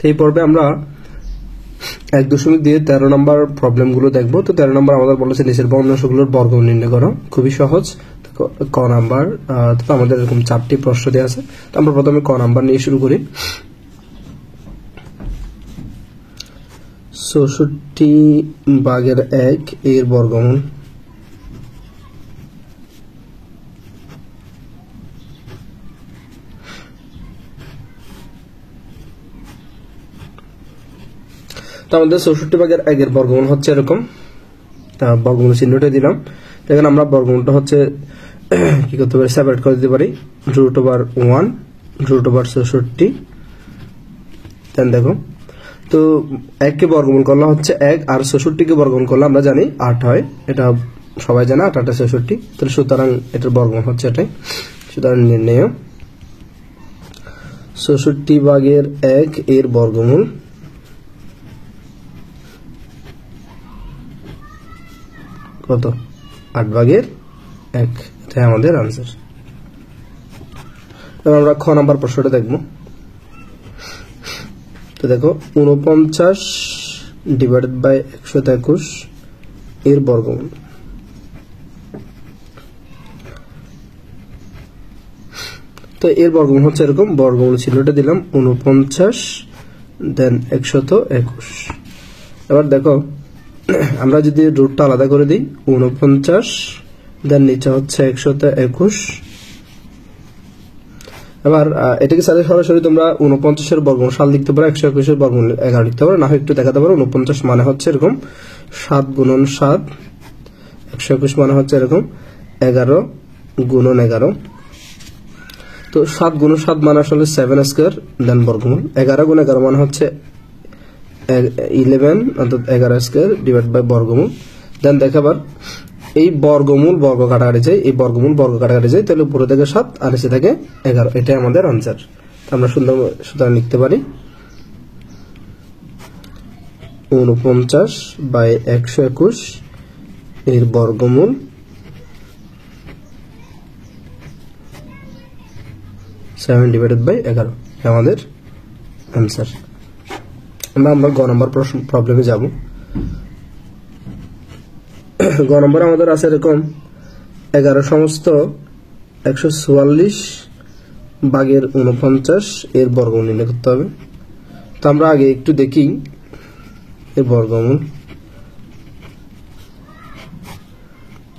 এই পর্বে আমরা 1.13 নম্বর প্রবলেমগুলো দেখব। তো 13 নম্বর আমাদের বলেছে নিচের ভগ্নাংশগুলোর বর্গমূল নির্ণয় করো। খুবই সহজ। ক নাম্বার, তো আমাদের এরকম 4টি প্রশ্ন দেওয়া আছে। তো আমরা প্রথমে ক নাম্বার নিয়ে শুরু করি। 64/1 এর বর্গমূল। তো আমাদের 64/1 এর বর্গমূল হচ্ছে এরকম। বর্গমূল চিহ্নটা দিলাম। এখানে আমরা বর্গমূলটা হচ্ছে কি করতে পারি, সেপারেট করে দিতে পারি। √1 √64। দেন দেখো, তো 1 কে বর্গমূল করলে হচ্ছে 1, আর 64 কে বর্গমূল করলে আমরা জানি 8 হয়। এটা সবাই জানে, 8 8 66। তাহলে সুতরাং এটার বর্গমূল হচ্ছে এটাই। সুতরাং নির্ণয় 64/1 এর বর্গমূল কত? 8/1। এটাই আমাদের আনসার। এবার আমরা খ নাম্বার প্রশ্নটা দেখব। তো দেখো, 49/121 এর বর্গমূল। তো এর বর্গমূল হচ্ছে এরকম। বর্গমূল চিহ্নটা দিলাম 49 দেন 121। এবার দেখো, আমরা যদি রুটটা আলাদা করে দিই, 49 দেন নিচে হচ্ছে 121। এবার এটাকে সরাসরি তোমরা 49 এর বর্গমূল 7 লিখতে পারো, 121 এর বর্গমূল 11 লিখতে পারো, না হয় একটু দেখাতে পারো। 49 মানে হচ্ছে এরকম 7 গুণন 7, 121 মানে হচ্ছে এরকম 11 গুণন 11। তো 7 গুণন 7 মানে আসলে 7 স্কয়ার দেন বর্গমূল। 11 গুণ 11 মানে হচ্ছে 11, অর্থাৎ 11 স্কয়ার ডিভাইড বাই বর্গমূল। দেন দেখাবার এই বর্গমূল বর্গ কাটাকাটি যায়, এই বর্গমূল বর্গ কাটাকাটি যায়, তাহলে উপরে থেকে 7 আর নিচে থেকে 11। এটাই আমাদের আনসার। আমরা সুতরাং লিখতে পারি 49/121 এর বর্গমূল 7/11 আমাদের আনসার। আমরা গ নম্বর প্রবলেমে যাব। গ নম্বর আমাদের আছে এরকম 11 সমস্ত 144/49 এর বর্গমূল নির্ণয় করতে হবে। তো আমরা আগে একটু দেখি এর বর্গমূল।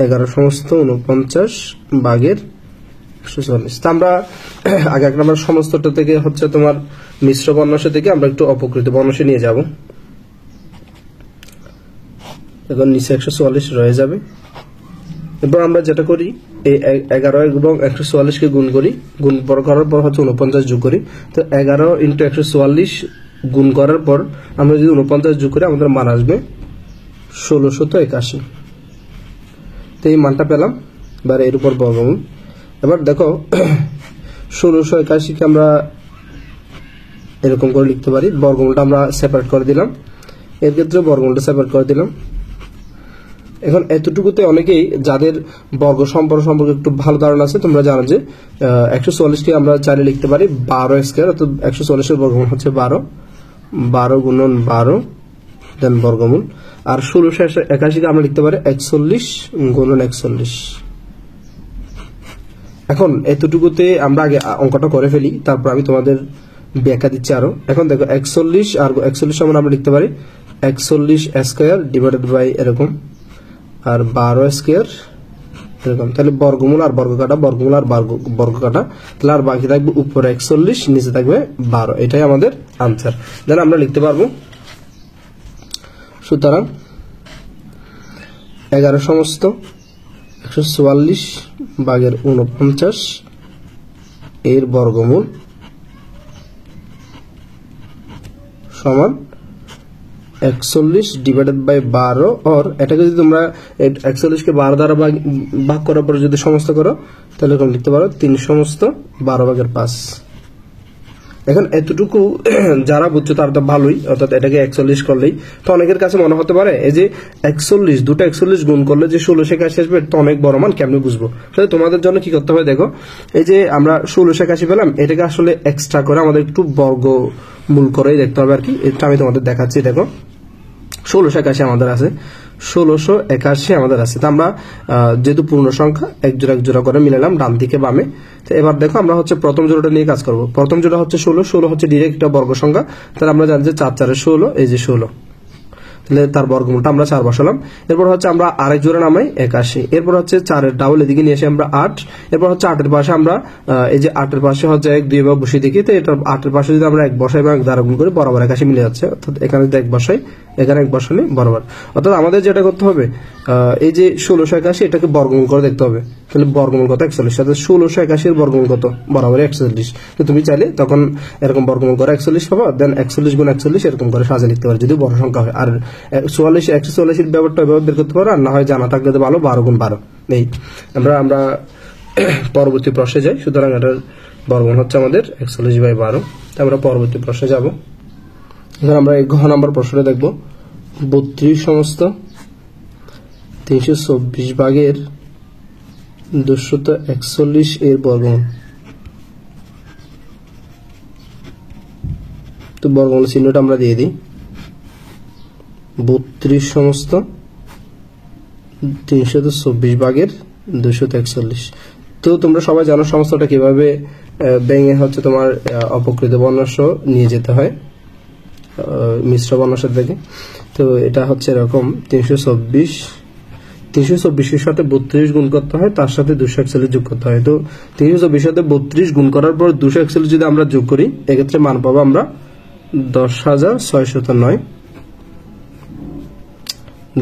11 সমস্ত 49/144। তো আমরা আগে এক নম্বর সমস্তটা থেকে হচ্ছে তোমার মিশ্র ভগ্নাংশ থেকে আমরা একটু অপকৃত ভগ্নাংশে নিয়ে যাব। এখন নিচে 144 রয়ে যাবে। এরপর আমরা যেটা করি, এই 11 এবং 144 কে গুণ করি, গুণ করার পর হচ্ছে 49 যোগ করি। তো 11 × 144 গুণ করার পর আমরা যদি 49 যোগ করি, আমাদের মান আসবে 1681। তো এই মানটা পেলাম। এবার এর উপর বর্গমূল। এবার দেখো, 1681 কে আমরা এরকম করে লিখতে পারি। বর্গমূলটা আমরা সেপারেট করে দিলাম। এর ক্ষেত্রে বর্গমূলটা সেপারেট করে দিলাম। এখন এতটুকুতে অনেকেই যাদের বর্গ সম্পর্কে একটু ভালো ধারণা আছে, তোমরা জানো যে 144 কে আমরা চাইলে লিখতে পারি 12 স্কয়ার, অর্থাৎ 144 এর বর্গমূল হচ্ছে 12 গুণন 12 দেন বর্গমূল। আর 1681 কে আমরা লিখতে পারি 41 গুণন 41। এখন এতটুকুতে আমরা আগে অঙ্কটা করে ফেলি, তারপর আমি তোমাদের ব্যাখ্যা দিচ্ছি আরো। এখন দেখো, 41 আর 41 সমান আমরা লিখতে পারি 41 স্কয়ার ডিভাইডেড বাই এরকম, আর 12 স্কয়ার এরকম। তাহলে বর্গমূল আর বর্গ কাটা, বর্গমূল আর বর্গ কাটা, তাহলে আর বাকি থাকবে উপরে 41, নিচে থাকবে 12। এটাই আমাদের আনসার। দেন আমরা লিখতে পারবো, সুতরাং 11 সমস্ত 144/49 এর বর্গমূল সমান 41 ডিভাইডেড বাই 12। और এটাকে যদি তোমরা 41 কে 12 দ্বারা ভাগ করার পর যদি সমস্ত করো, তাহলে এরকম লিখতে পারো 3 সমস্ত 12/5। এখন এতটুকু যারা বুঝছো তারা তো ভালোই, অর্থাৎ এটাকে 41 করলেই তো অনেকের কাছে মনে হতে পারে এই যে 41 দুটো 41 গুণ করলে যে 1681 আসবে তো অনেক বড় মান, কেমনে বুঝবো? তাহলে তোমাদের জন্য কি করতে হবে দেখো, এই যে আমরা 1681 পেলাম, এটাকে আসলে এক্সট্রা করে আমাদের একটু বর্গমূল করেই দেখতে হবে আর কি। এটা আমি তোমাদের দেখাচ্ছি। দেখো 1681 আমাদের আছে, 1681 আমাদের আছে। তো আমরা যেহেতু পূর্ণ সংখ্যা এক জোড়া করে মিলালাম ডান দিকে বামে। তো এবার দেখো আমরা হচ্ছে প্রথম জোড়াটা নিয়ে কাজ করব। প্রথম জোড়া হচ্ছে 16 হচ্ছে ডিরেক্ট একটা বর্গ সংখ্যা, তাহলে আমরা জানি যে 4 4 16, এই যে 16, তাহলে তার বর্গমূলটা আমরা 4 বসালাম। এরপর হচ্ছে আমরা আরেক জোড়া নামাই 81, এরপর হচ্ছে 4 এর ডাবল এদিকে নিয়ে এসে আমরা 8, এরপর হচ্ছে 8 এর পাশে আমরা এই যে 8 এর পাশে হচ্ছে 1 2 এভাবে বসিয়ে দেখি, তো এটা 8 এর পাশে যদি আমরা 1 বসাই এবং 1 দ্বারা গুণ করি বরাবর 81 মিলে যাচ্ছে, অর্থাৎ এখানে যদি 1 বসাই এখানে 1 বসালে বরাবর। অর্থাৎ আমাদের যেটা করতে হবে এই যে 1681 এটাকে বর্গমূল করে দেখতে হবে, তাহলে বর্গমূল কত 41, অর্থাৎ 1681 এর বর্গমূল কত বরাবর 41। তো তুমি চাইলে তখন এরকম বর্গমূল করে 41 পাবো, দেন 41 গুণ 41 এরকম করে সাজিয়ে লিখতে পারো যদি বড় সংখ্যা হয়। আর 144 এর ব্যাপারটা এভাবে বের করতে পারো, আর না হয় জানা থাকলে তো ভালো, 12 গুণ 12 নেই। আমরা পরবর্তী প্রশ্নে যাই। সুতরাং এটার বর্গমূল হচ্ছে আমাদের 41/12। তো আমরা পরবর্তী প্রশ্নে যাব। এবার আমরা এই ঘ নম্বর প্রশ্নটা দেখব। 32 সমস্ত 324 ভাগের 241 এর বর্গমূল। তো বর্গমূল চিহ্নটা আমরা দিয়ে দিই। 32 সমস্ত 324 ভাগের 241। তো তোমরা সবাই জানো সমস্তটা কিভাবে ভেঙে হচ্ছে তোমার অপকৃত বর্ণস্ব নিয়ে যেতে হয় মিশ্র বর্ণস্ব থেকে। তো এটা হচ্ছে এরকম 324 এর সাথে 32 গুণ করতে হয়, তার সাথে 241 যোগ করতে হয়। তো 324 সাথে 32 গুণ করার পর 241 যদি আমরা যোগ করি, এক্ষেত্রে মান পাবো আমরা 10,609।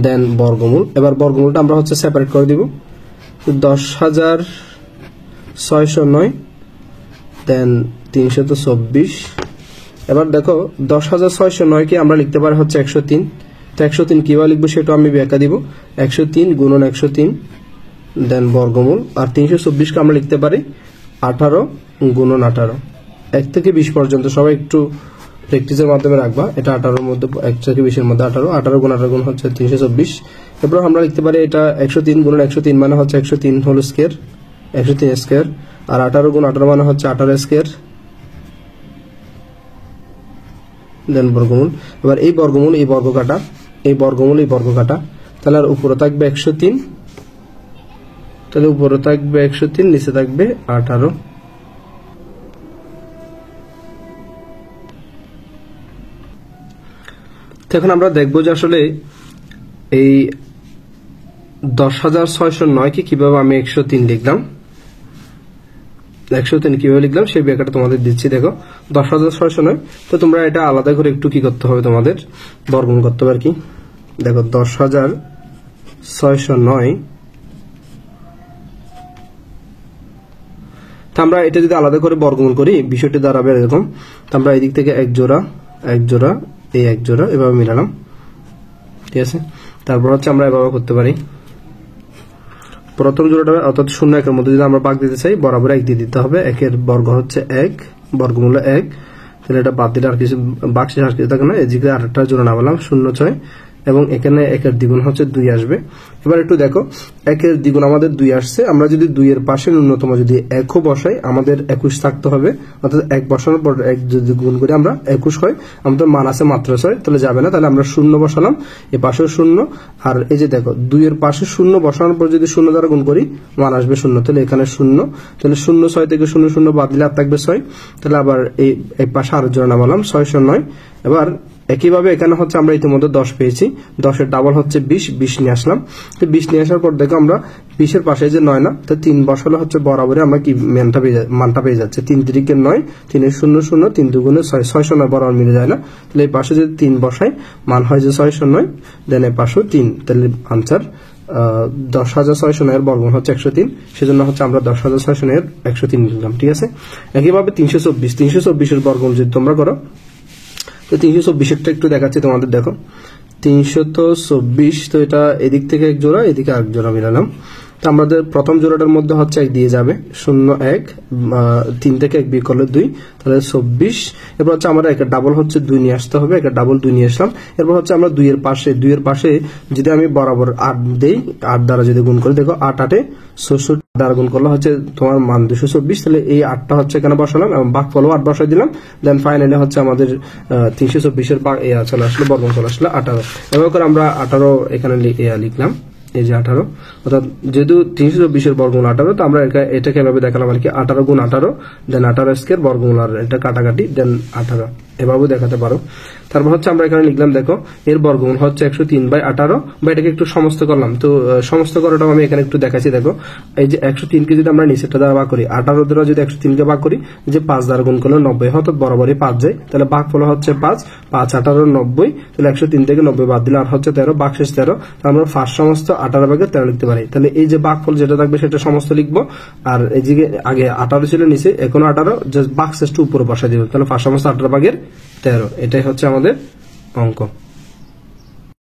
দেন বর্গমূল, এবার বর্গমূলটা আমরা হচ্ছে সেপারেট করে দিব। 10,609 দেন 324। এবার দেখো 10,609 কে আমরা লিখতে পারি হচ্ছে 103। তো 103 কিভাবে লিখবো সেটা আমি ব্যাখ্যা দিব। 103 গুণন 103 দেন বর্গমূল। আর 324 কে আমরা লিখতে পারি 18 গুণন 18। 1 থেকে 20 পর্যন্ত সবাই একটু প্র্যাকটিসের মাধ্যমে রাখবা। এটা 18 এর মধ্যে 1 থেকে 20 এর মধ্যে 18 গুণ 18 গুণ হচ্ছে 324। এরপর আমরা লিখতে পারি এটা 103 গুণন 103 মানে হচ্ছে 103 হোল স্কয়ার, 103 স্কয়ার। আর 18 গুণ 18 মানে হচ্ছে 18 স্কয়ার দেন বর্গমূল। এবার এই বর্গমূল এই বর্গ কাটা, এই বর্গমূল এই বর্গ কাটা, তাহলে আর উপরে থাকবে 103, তাহলে উপরে থাকবে 103, নিচে থাকবে 18। এখন আমরা দেখবো যে আসলে এই 10,609 কে কিভাবে আমি 103 লিখলাম, 103 কিভাবে লিখলাম সেই ব্যাখ্যাটা তোমাদের দিচ্ছি। দেখো 10,609, তো তোমরা এটা আলাদা করে একটু কি করতে হবে, তোমাদের বর্গমূল করতে হবে আর কি। দেখো 10,609, তো আমরা এটা যদি আলাদা করে বর্গমূল করি বিষয়টি দাঁড়াবে এরকম। তো আমরা এদিক থেকে এক জোড়া এই এক জোড়া এভাবে মিলালাম, ঠিক আছে। তারপর হচ্ছে আমরা এভাবে করতে পারি, প্রথম জোড়াটা অর্থাৎ 0 1 এর মধ্যে যদি আমরা ভাগ দিতে চাই বরাবর 1 দিয়ে দিতে হবে। 1 এর বর্গ হচ্ছে 1, বর্গমূল 1, তাহলে এটা বাদ দিলে আর কিছু বাক্সে আর কিছু থাকে না। এদিকে আরেকটা জোড়া নামালাম 0 6, এবং এখানে 1 এর দ্বিগুণ হচ্ছে 2 আসবে। এবার একটু দেখো 1 এর দ্বিগুণ আমাদের 2 আসছে, আমরা যদি 2 এর পাশে ন্যূনতম যদি 1 বসাই আমাদের 21 থাকতে হবে, অর্থাৎ 1 বসানোর পর 1 যদি গুণ করি আমরা 21 হয়, আমাদের মান আছে মাত্র 6, তাহলে যাবে না। তাহলে আমরা 0 বসালাম, এই পাশেও 0, আর এই যে দেখো 2 এর পাশে 0 বসানোর পর যদি 0 দ্বারা গুণ করি মান আসবে 0, তাহলে এখানে 0, তাহলে 0 6 থেকে 0 0 বাদ দিলে আর থাকবে 6, তাহলে আবার এই পাশে আরো জোড়া নামালাম 6 9। এবার একইভাবে এখানে হচ্ছে আমরা ইতিমধ্যে 10 পেয়েছি, 10 এর ডাবল হচ্ছে 20 নিয়ে আসলাম। তো 20 নিয়ে আসার পর দেখো আমরা 20 এর পাশে যে 9 না, তো 3 বসালে হচ্ছে বরাবরই আমরা কি মানটা পেয়ে যাচ্ছে 3 3 এর 9, 3 এর 0 0, 3 2 গুণে 6, 609 বরাবর মিলে যায় না। তাহলে এই পাশে যদি 3 বসাই মান হয় যে 609, দেন এই পাশেও 3, তাহলে আনসার 10,609 এর বর্গমূল হচ্ছে 103, সেজন্য হচ্ছে আমরা 10,609 এর 103 লিখলাম, ঠিক আছে। একইভাবে 324 এর বর্গমূল যদি তোমরা করো, তো 324 এরটা একটু দেখাচ্ছি তোমাদের। দেখো 324, তো এটা এদিক থেকে এক জোড়া এদিকে আরেক জোড়া মিলালাম, তো আমাদের প্রথম জোড়াটার মধ্যে হচ্ছে 1 দিয়ে যাবে, 0 1, 3 থেকে 1 বিয়োগ করলে 2, তাহলে 24। এরপর হচ্ছে আমরা একটা ডাবল হচ্ছে 2 নিয়ে আসতে হবে, একটা ডাবল 2 নিয়ে আসলাম। এরপর হচ্ছে আমরা 2 এর পাশে যদি আমি বরাবর 8 দেই, 8 দ্বারা যদি গুণ করি, দেখো 8 8 66 দ্বারা গুণ করলে হচ্ছে তোমার মান 224। তাহলে এই 8টা হচ্ছে এখানে বসালাম এবং ভাগফলও 8 বসাই দিলাম। দেন ফাইনালি হচ্ছে আমাদের 324 এর চলে আসলো, বর্গমূল চলে আসলো 18। এভাবে করে আমরা 18 এখানে লিখলাম, এই যে 18, অর্থাৎ যেহেতু 324 এর বর্গমূল 18, তো আমরা এটাকে এভাবে দেখালাম আর কি, 18 গুণ 18, দেন 18 স্কয়ার বর্গমূল, আর এটা কাটাকাটি, দেন 18, এভাবেও দেখাতে পারো। তারপর হচ্ছে আমরা এখানে লিখলাম, দেখো এর বর্গমূল হচ্ছে 103/18, বা এটাকে একটু সমস্ত করলাম। তো সমস্ত করাটাও আমি এখানে একটু দেখাচ্ছি। দেখো এই যে 103 কে যদি আমরা নিচেরটা দ্বারা ভাগ করি, 18 দ্বারা যদি 103 কে ভাগ করি, যে 5 দ্বারা গুণ করলে 90 হয়, অর্থাৎ বরাবরই 5 যায়। তাহলে ভাগফল হচ্ছে 5 5 18 90, তাহলে 103 থেকে 90 বাদ দিলে আর হচ্ছে 13, ভাগশেষ 13। আমরা ফার্স্ট সমস্ত 18 ভাগে 13 লিখতে পারি। তাহলে এই যে ভাগফল যেটা থাকবে সেটা সমস্ত লিখবো, আর এই যে আগে 18 ছিল নিচে, এখন 18, জাস্ট ভাগশেষটা উপরে বসাই দিব। তাহলে ফার্স্ট সমস্ত 18 ভাগের 13, এটাই হচ্ছে আমাদের অঙ্ক।